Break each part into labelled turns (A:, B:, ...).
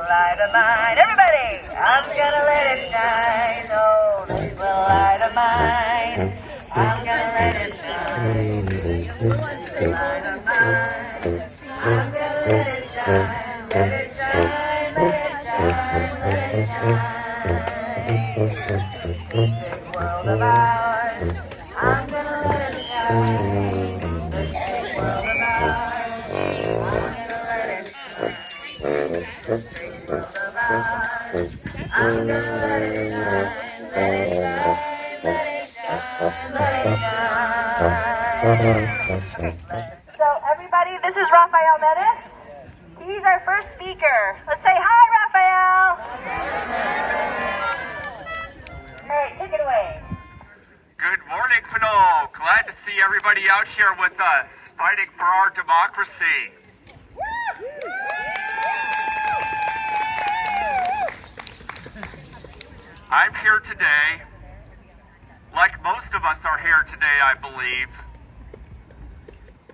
A: light of mine. Everybody! I'm gonna let it shine. Oh, this little light of mine. I'm gonna let it shine. This little light of mine. I'm gonna let it shine. Let it shine, let it shine, let it shine. This world of ours, I'm gonna let it shine. This world of ours, I'm gonna let it shine. This world of ours, I'm gonna let it shine. Let it shine, let it shine, let it shine. So everybody, this is Rafael Menis. He's our first speaker. Let's say hi, Rafael. All right, take it away.
B: Good morning, Pinole. Glad to see everybody out here with us, fighting for our democracy. I'm here today, like most of us are here today, I believe,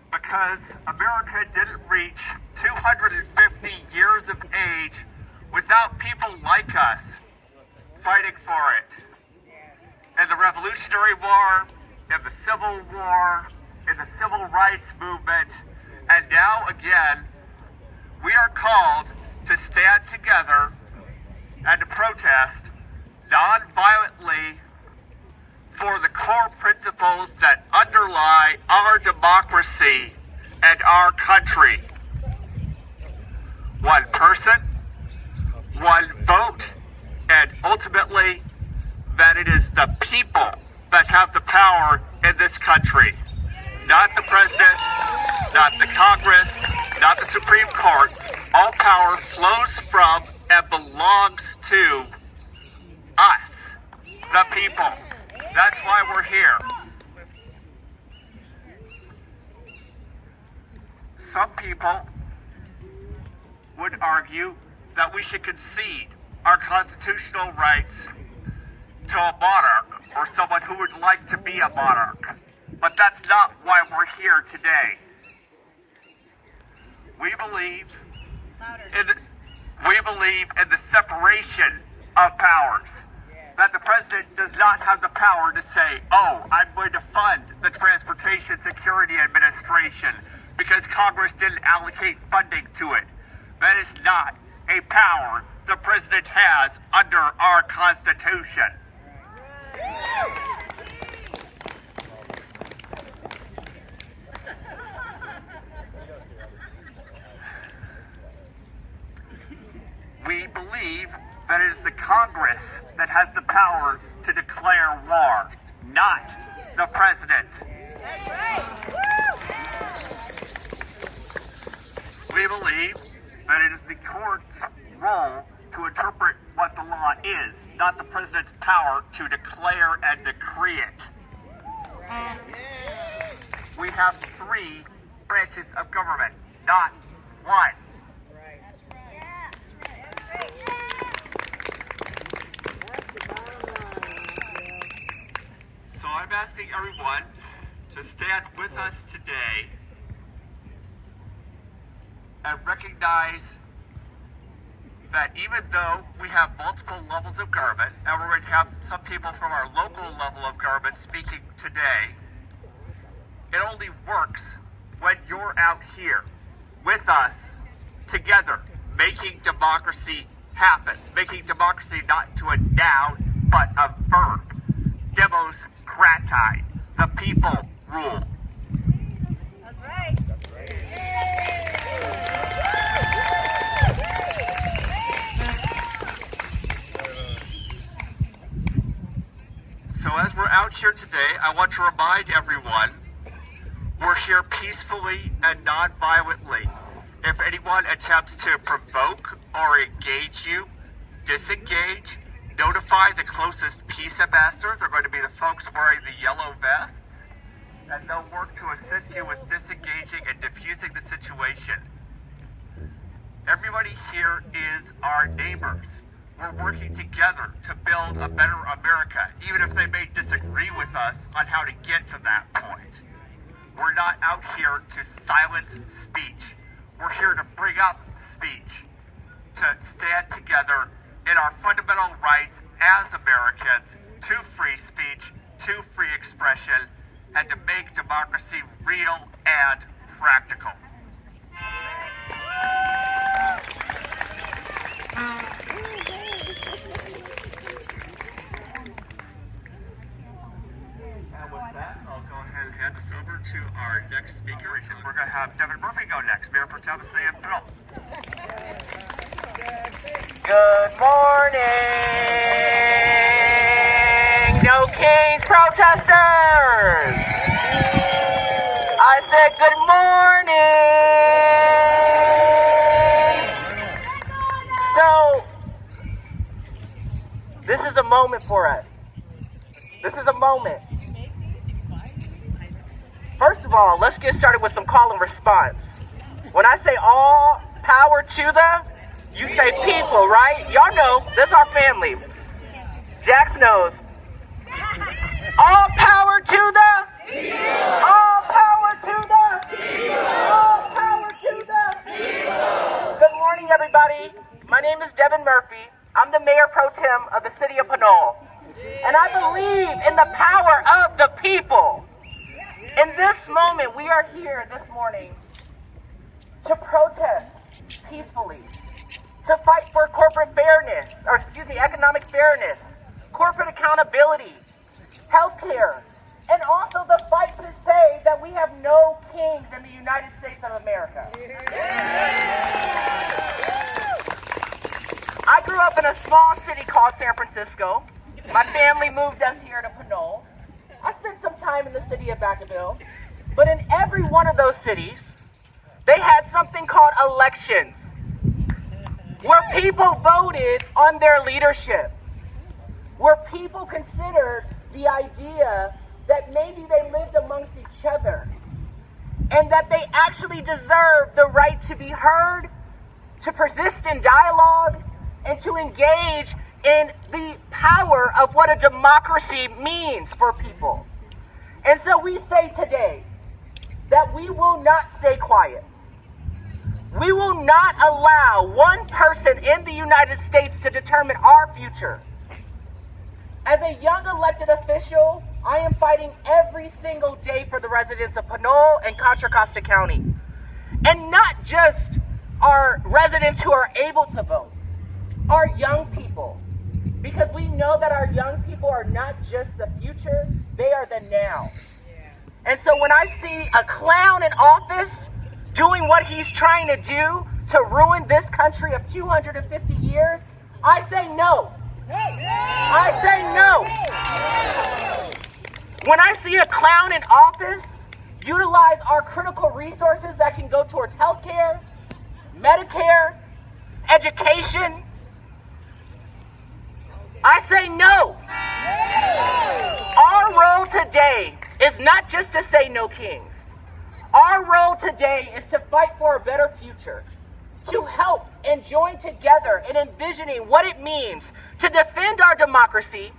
B: because America didn't reach 250 years of age without people like us fighting for it. In the Revolutionary War, in the Civil War, in the Civil Rights Movement, and now again, we are called to stand together and to protest non-violently for the core principles that underlie our democracy and our country. One person, one vote, and ultimately that it is the people that have the power in this country. Not the president, not the Congress, not the Supreme Court. All power flows from and belongs to us, the people. That's why we're here. Some people would argue that we should concede our constitutional rights to a monarch or someone who would like to be a monarch. But that's not why we're here today. We believe in the separation of powers. That the president does not have the power to say, oh, I'm going to fund the Transportation Security Administration because Congress didn't allocate funding to it. That is not a power the president has under our Constitution. We believe that it is the Congress that has the power to declare war, not the president.
A: That's right.
B: We believe that it is the court's role to interpret what the law is, not the president's power to declare and decree it. We have 3 branches of government, not 1. So I'm asking everyone to stand with us today and recognize that even though we have multiple levels of government, and we're going to have some people from our local level of government speaking today, it only works when you're out here with us together, making democracy happen, making democracy not to a noun, but a verb. Demos grati, the people rule.
A: That's right.
B: So as we're out here today, I want to remind everyone, we're here peacefully and non-violently. If anyone attempts to provoke or engage you, disengage, notify the closest peace ambassador. They're going to be the folks wearing the yellow vests, and they'll work to assist you with disengaging and diffusing the situation. Everybody here is our neighbors. We're working together to build a better America, even if they may disagree with us on how to get to that point. We're not out here to silence speech. We're here to bring up speech. to stand together in our fundamental rights as Americans to free speech, to free expression, and to make democracy real and practical. And with that, I'll go ahead and hand this over to our next speaker. We're going to have Devin Murphy go next, Mayor Pro-tem of the City of Pinole.
C: Good morning, No Kings protesters! I said good morning! So, this is a moment for us. This is a moment. First of all, let's get started with some call and response. When I say all power to the, you say people, right? Y'all know, this is our family. Jax knows. All power to the people. All power to the people. All power to the people. Good morning, everybody. My name is Devin Murphy. I'm the Mayor Pro-tem of the City of Pinole. And I believe in the power of the people. In this moment, we are here this morning to protest peacefully, to fight for corporate fairness, economic fairness, corporate accountability, healthcare, and also the fight to say that we have no kings in the United States of America. I grew up in a small city called San Francisco. My family moved us here to Pinole. I spent some time in the city of Vacaville, but in every one of those cities, they had something called elections, where people voted on their leadership, where people considered the idea that maybe they lived amongst each other, and that they actually deserved the right to be heard, to persist in dialogue, and to engage in the power of what a democracy means for people. And so we say today that we will not stay quiet. We will not allow one person in the United States to determine our future. As a young elected official, I am fighting every single day for the residents of Pinole and Contra Costa County. And not just our residents who are able to vote, our young people. Because we know that our young people are not just the future, they are the now. And so when I see a clown in office doing what he's trying to do to ruin this country of 250 years, I say no. I say no. When I see a clown in office utilize our critical resources that can go towards healthcare, Medicare, education, I say no. Our role today is not just to say no kings. Our role today is to fight for a better future, to help and join together in envisioning what it means to defend our democracy,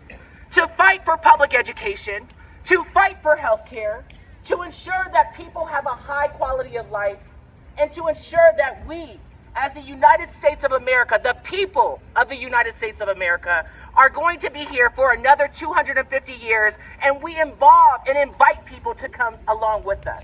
C: to fight for public education, to fight for healthcare, to ensure that people have a high quality of life, and to ensure that we, as the United States of America, the people of the United States of America, are going to be here for another 250 years, and we involve and invite people to come along with us.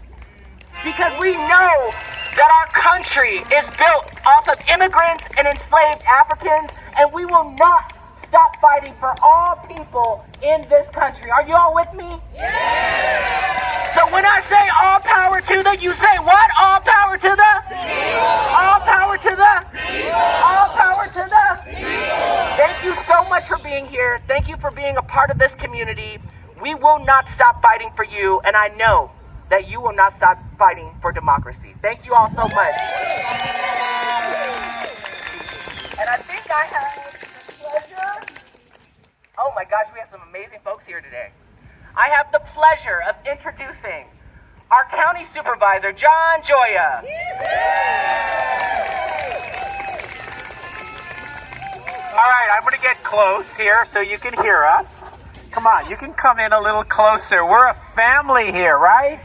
C: Because we know that our country is built off of immigrants and enslaved Africans, and we will not stop fighting for all people in this country. Are you all with me? Yeah. So when I say all power to the, you say what? All power to the? All power to the? All power to the? Thank you so much for being here. Thank you for being a part of this community. We will not stop fighting for you, and I know that you will not stop fighting for democracy. Thank you all so much. And I think I have the pleasure. Oh my gosh, we have some amazing folks here today. I have the pleasure of introducing our county supervisor, John Gioia.
D: All right, I'm going to get close here so you can hear us. Come on, you can come in a little closer. We're a family here, right?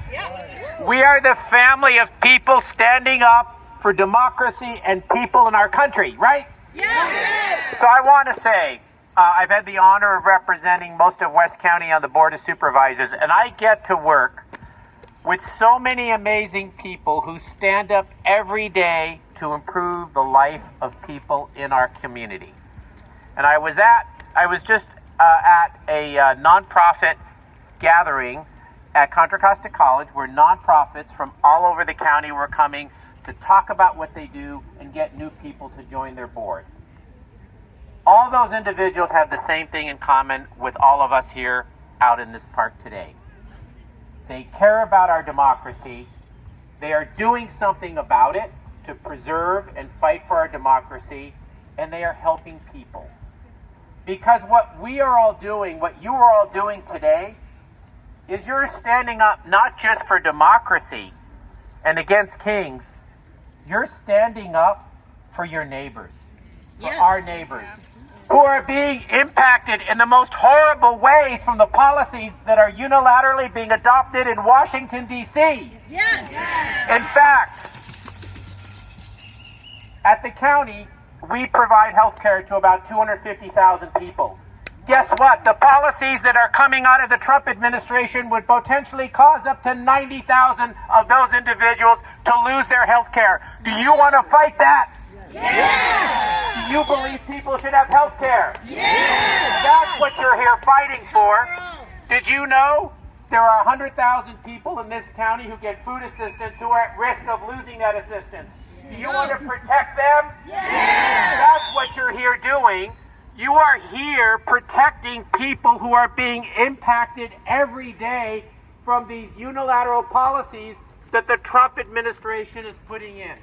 D: We are the family of people standing up for democracy and people in our country, right? So I want to say, I've had the honor of representing most of West County on the Board of Supervisors, and I get to work with so many amazing people who stand up every day to improve the life of people in our community. And I was just at a nonprofit gathering at Contra Costa College where nonprofits from all over the county were coming to talk about what they do and get new people to join their board. All those individuals have the same thing in common with all of us here out in this park today. They care about our democracy. They are doing something about it to preserve and fight for our democracy, and they are helping people. Because what we are all doing, what you are all doing today, is you're standing up not just for democracy and against kings, you're standing up for your neighbors, for our neighbors, who are being impacted in the most horrible ways from the policies that are unilaterally being adopted in Washington, D.C. In fact, at the county, we provide health care to about 250,000 people. Guess what? The policies that are coming out of the Trump administration would potentially cause up to 90,000 of those individuals to lose their health care. Do you want to fight that? Yes! Do you believe people should have health care? Yes! That's what you're here fighting for. Did you know there are 100,000 people in this county who get food assistance who are at risk of losing that assistance? Do you want to protect them? Yes! That's what you're here doing. You are here protecting people who are being impacted every day from these unilateral policies that the Trump administration is putting in.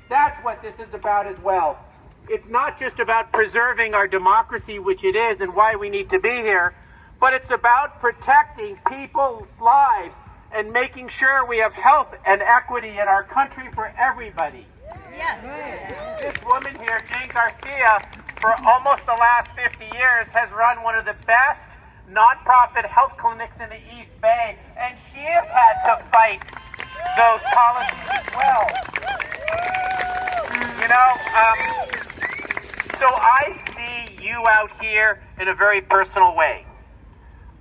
D: That's what this is about as well. It's not just about preserving our democracy, which it is, and why we need to be here, but it's about protecting people's lives and making sure we have health and equity in our country for everybody. Yes. This woman here, Jane Garcia, for almost the last 50 years has run one of the best nonprofit health clinics in the East Bay, and she has had to fight those policies as well. You know, so I see you out here in a very personal way.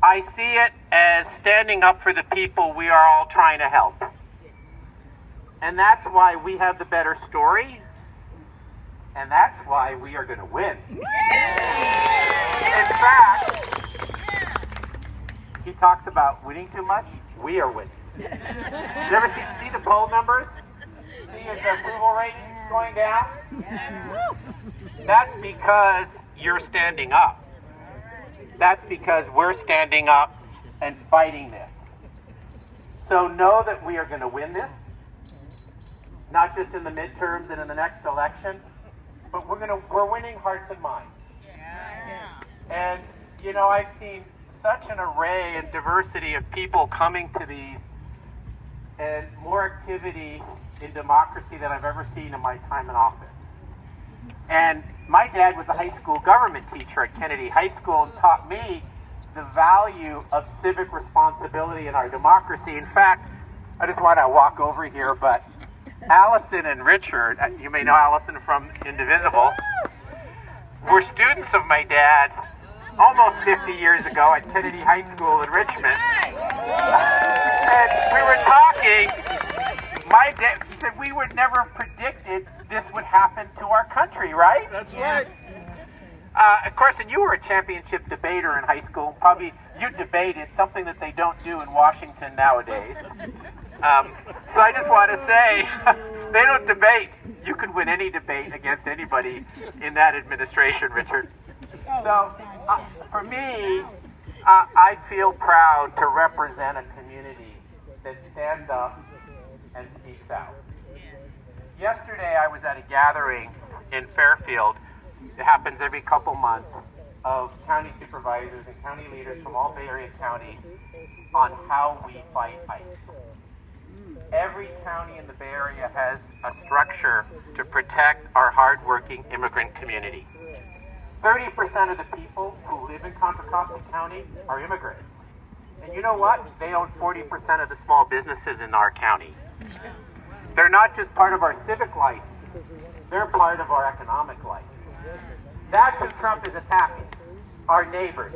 D: I see it as standing up for the people we are all trying to help. And that's why we have the better story. And that's why we are going to win. In fact, he talks about winning too much. We are winning. You ever see the poll numbers? See his approval rating going down? That's because you're standing up. That's because we're standing up and fighting this. So know that we are going to win this. Not just in the midterms and in the next election, but we're winning hearts and minds. And you know, I've seen such an array and diversity of people coming to these, and more activity in democracy than I've ever seen in my time in office. And my dad was a high school government teacher at Kennedy High School and taught me the value of civic responsibility in our democracy. In fact, I just want to walk over here, but Allison and Richard, you may know Allison from Indivisible, were students of my dad almost 50 years ago at Kennedy High School in Richmond. And we were talking, my dad, he said, we would never have predicted this would happen to our country, right?
E: That's right.
D: Of course, and you were a championship debater in high school. Probably you debated, something that they don't do in Washington nowadays. So I just want to say, they don't debate. You can win any debate against anybody in that administration, Richard. So for me, I feel proud to represent a community that stands up and speaks out. Yesterday, I was at a gathering in Fairfield. It happens every couple months, of county supervisors and county leaders from all Bay Area counties on how we fight ICE. Every county in the Bay Area has a structure to protect our hardworking immigrant community. 30% of the people who live in Contra Costa County are immigrants. And you know what? They own 40% of the small businesses in our county. They're not just part of our civic life, they're part of our economic life. That's who Trump is attacking, our neighbors.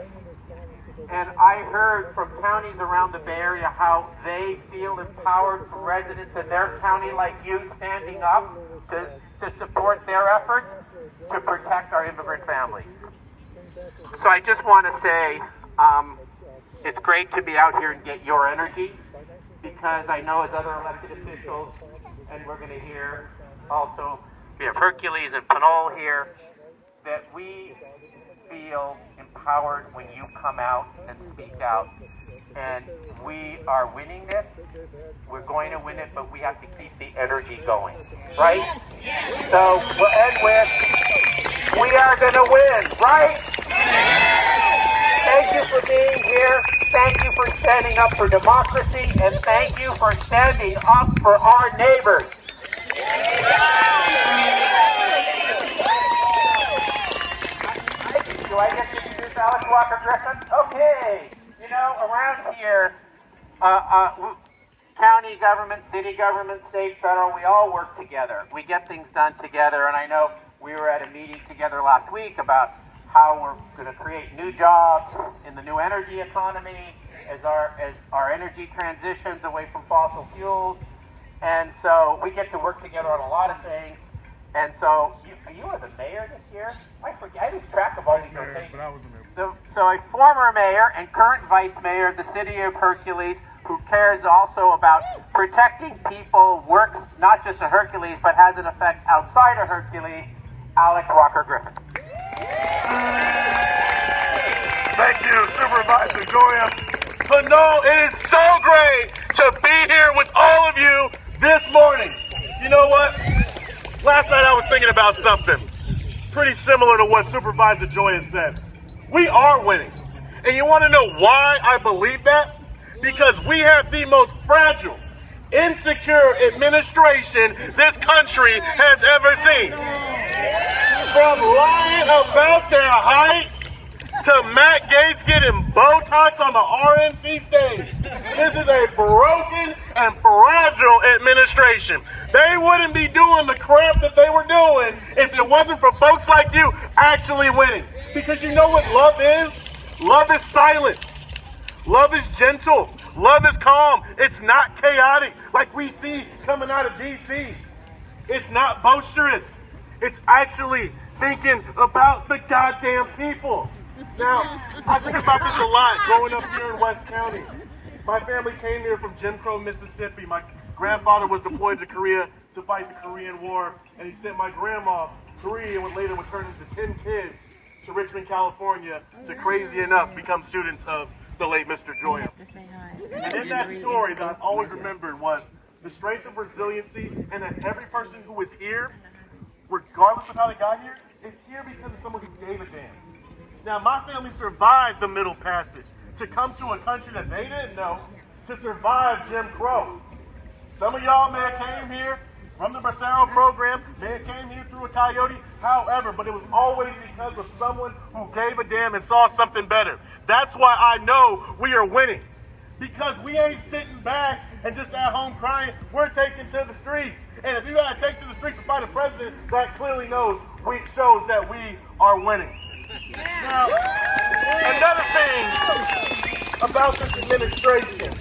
D: And I heard from counties around the Bay Area how they feel empowered from residents in their county like you standing up to support their efforts to protect our immigrant families. So I just want to say it's great to be out here and get your energy, because I know as other elected officials, and we're going to hear also, we have Hercules and Pinole here, that we feel empowered when you come out and speak out. And we are winning this. We're going to win it, but we have to keep the energy going, right? Yes. Yes. So we'll end with, we are going to win, right? Yes. Thank you for being here. Thank you for standing up for democracy, and thank you for standing up for our neighbors. Do I get to introduce Alex Walker-Griffin? Okay. You know, around here, county government, city government, state, federal, we all work together. We get things done together, and I know we were at a meeting together last week about how we're going to create new jobs in the new energy economy as our energy transitions away from fossil fuels. And so we get to work together on a lot of things. And so you are the mayor this year? I lose track of all these rotations. So a former mayor and current vice mayor of the city of Hercules, who cares also about protecting people, works not just at Hercules, but has an effect outside of Hercules, Alex Walker-Griffin.
E: Thank you, Supervisor Gioia. Pinole, it is so great to be here with all of you this morning. You know what? Last night I was thinking about something pretty similar to what Supervisor Gioia said. We are winning. And you want to know why I believe that? Because we have the most fragile, insecure administration this country has ever seen. From lying about their height to Matt Gaetz getting Botox on the RNC stage. This is a broken and fragile administration. They wouldn't be doing the crap that they were doing if it wasn't for folks like you actually winning. Because you know what love is? Love is silent. Love is gentle. Love is calm. It's not chaotic like we see coming out of DC. It's not boisterous. It's actually thinking about the goddamn people. Now, I think about this a lot growing up here in West County. My family came here from Jim Crow, Mississippi. My grandfather was deployed to Korea to fight the Korean War, and he sent my grandma 3 and later would turn into 10 kids to Richmond, California to, crazy enough, become students of the late Mr. Gioia. And in that story that I've always remembered was the strength of resiliency, and that every person who is here, regardless of how they got here, is here because of someone who gave a damn. Now, my family survived the Middle Passage to come to a country that they didn't know, to survive Jim Crow. Some of y'all may have came here from the Bracero program, may have came here through a coyote, however, but it was always because of someone who gave a damn and saw something better. That's why I know we are winning. Because we ain't sitting back and just at home crying, we're taking to the streets. And if you gotta take to the streets to fight a president, that clearly shows that we are winning. Now, another thing about this administration,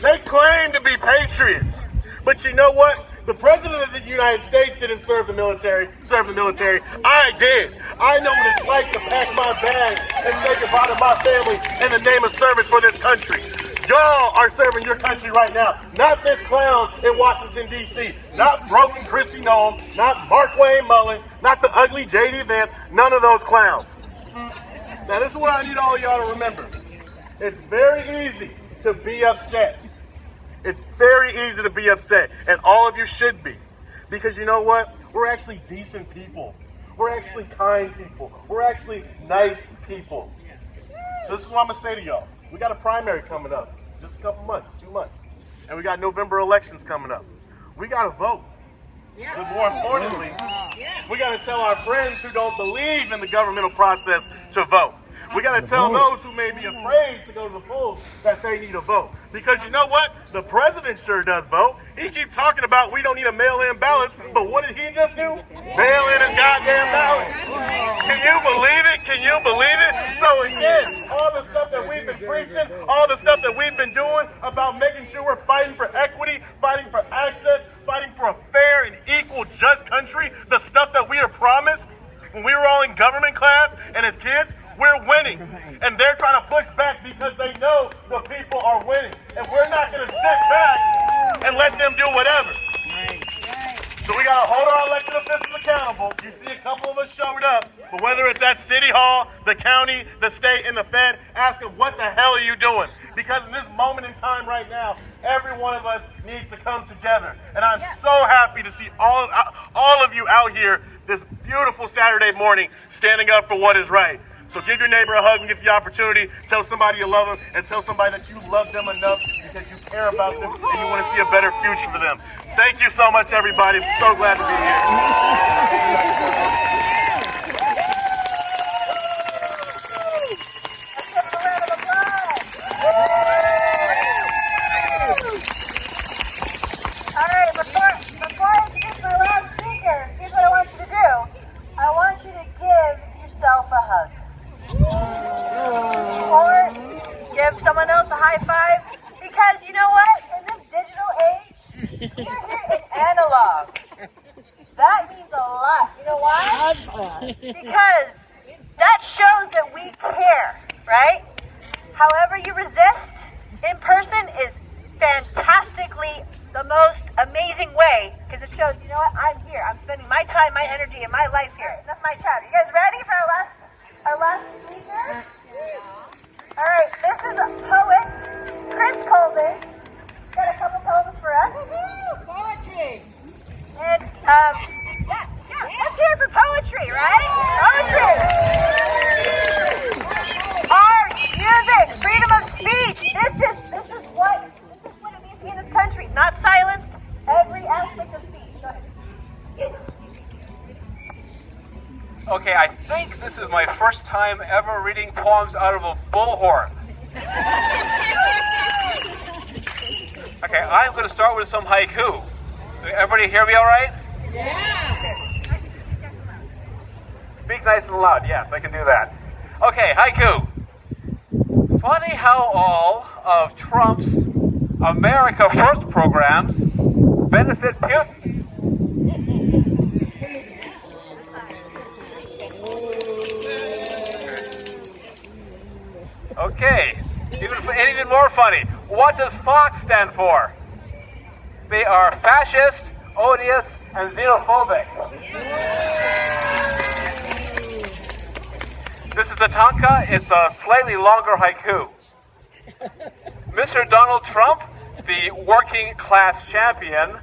E: they claim to be patriots, but you know what? The President of the United States didn't serve the military. I did. I know what it's like to pack my bag and say goodbye to my family in the name of service for this country. Y'all are serving your country right now. Not this clown in Washington, D.C. Not broken Kristi Noem. Not Markwayne Mullen. Not the ugly J.D. Vance. None of those clowns. Now, this is what I need all of y'all to remember. It's very easy to be upset. It's very easy to be upset, and all of you should be. Because you know what? We're actually decent people. We're actually kind people. We're actually nice people. So this is what I'm going to say to y'all. We got a primary coming up. Just a couple months, 2 months. And we got November elections coming up. We got to vote. But more importantly, we got to tell our friends who don't believe in the governmental process to vote. We got to tell those who may be afraid to go to the polls that they need to vote. Because you know what? The president sure does vote. He keeps talking about we don't need a mail-in ballot, but what did he just do? Mail in his goddamn ballot. Can you believe it? Can you believe it? So again, all the stuff that we've been preaching, all the stuff that we've been doing about making sure we're fighting for equity, fighting for access, fighting for a fair and equal, just country, the stuff that we are promised when we were all in government class and as kids, we're winning. And they're trying to push back because they know the people are winning. And we're not going to sit back and let them do whatever. So we got to hold our elected officials accountable. You see a couple of us showed up, but whether it's at City Hall, the county, the state, and the Fed, ask them, what the hell are you doing? Because in this moment in time right now, every one of us needs to come together. And I'm so happy to see all of you out here this beautiful Saturday morning standing up for what is right. So give your neighbor a hug and get the opportunity. Tell somebody you love them and tell somebody that you love them enough because you care about them and you want to see a better future for them. Thank you so much, everybody. I'm so glad to be here.
A: All right, before I introduce my last speaker, here's what I want you to do. I want you to give yourself a hug. Or give someone else a high five. Because you know what? In this digital age, we're here in analog. That means a lot. You know why? Because that shows that we care, right? However you resist in person is fantastically the most amazing way because it shows, you know what, I'm here. I'm spending my time, my energy, and my life here. Enough my chat. You guys ready for our last speaker? All right, this is a poet, Chris Colvin. Got a couple poems for us. Poetry. And let's hear it for poetry, right? Poetry. Art, music, freedom of speech. This is what it means to be in this country. Not silenced. Every aspect of speech. Go ahead.
F: Okay, I think this is my first time ever reading poems out of a bullhorn. Okay, I'm going to start with some haiku. Everybody hear me all right? Yeah! Speak nice and loud. Yes, I can do that. Okay, haiku. Funny how all of Trump's America First programs benefit Putin. Okay, even more funny. What does Fox stand for? They are fascist, odious, and xenophobic. This is a tanka. It's a slightly longer haiku. Mr. Donald Trump, the working class champion,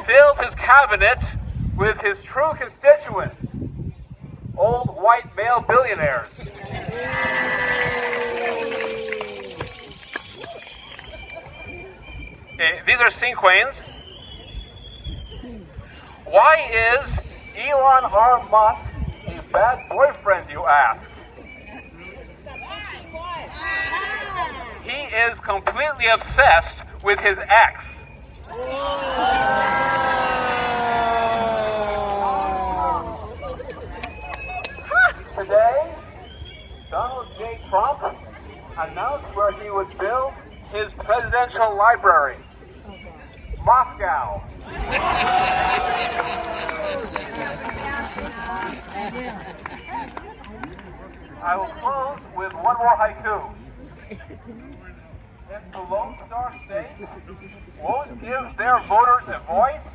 F: filled his cabinet with his true constituents, old white male billionaires. Okay, these are cinquains. Why is Elon R. Musk a bad boyfriend, you ask? He is completely obsessed with his ex. Today, Donald J. Trump announced where he would build his presidential library. Moscow. I will close with one more haiku. If the Lone Star State won't give their voters a voice,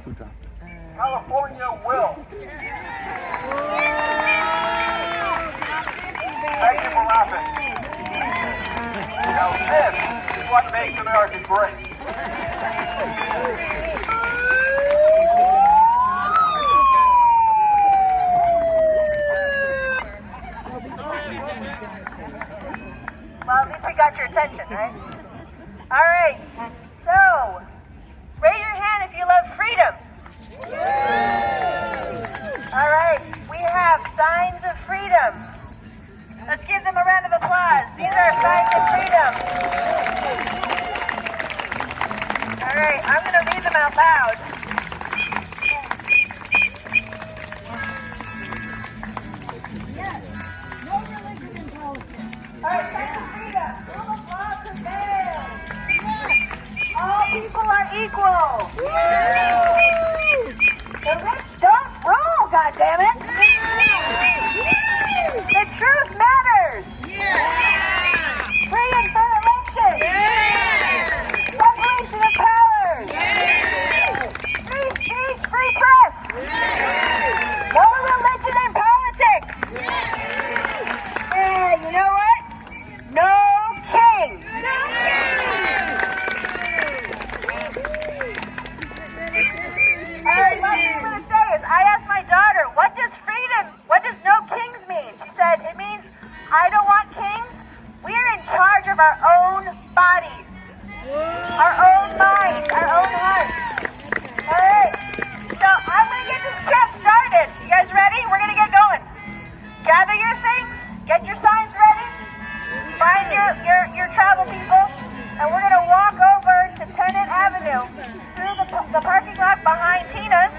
F: California will. Thank you for laughing. Now this is what makes America great.
A: Well, at least we got your attention, right? All right. So, raise your hand if you love freedom. All right. We have signs of freedom. Let's give them a round of applause. These are signs of freedom. All right. I'm going to read them The rich don't rule, goddammit! The truth matters! Free and fair elections! Separation of powers! Free speech, free press! No religion in politics! Yeah, you know what? No king! Alright, last thing I'm going to say is I asked my daughter, what does no kings mean? She said, it means I don't want kings. We're in charge of our own bodies, our own minds, our own hearts. Alright, so I'm going to get this camp started. You guys ready? We're going to get going. Gather your things, get your signs ready, find your travel people, and we're going to walk over to Tennant Avenue through the parking lot behind Tina's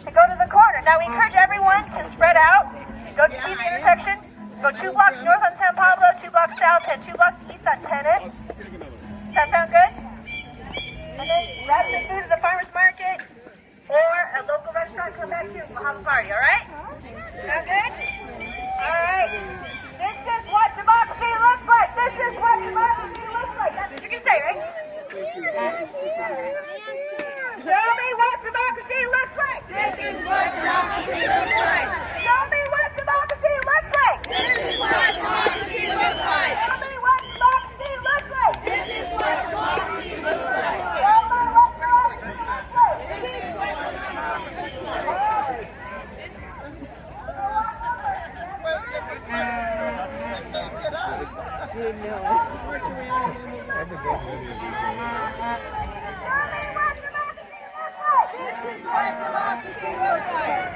A: and go to the corner. Now we encourage everyone to spread out, go to each intersection, go 2 blocks north on San Pablo, 2 blocks south, and 2 blocks east on Tennant. Does that sound good? And then grab some food at the farmer's market or a local restaurant, come back here, we'll have a party, alright? Sound good? Alright. This is what democracy looks like. This is what democracy looks like. That's what you can say, right? Show me what democracy looks like. This is what democracy looks like. Show me what democracy looks like. This is what democracy looks like. Show me what democracy looks like. This is what democracy looks like. Show me what democracy looks like. This is what democracy looks like. This is what democracy looks like.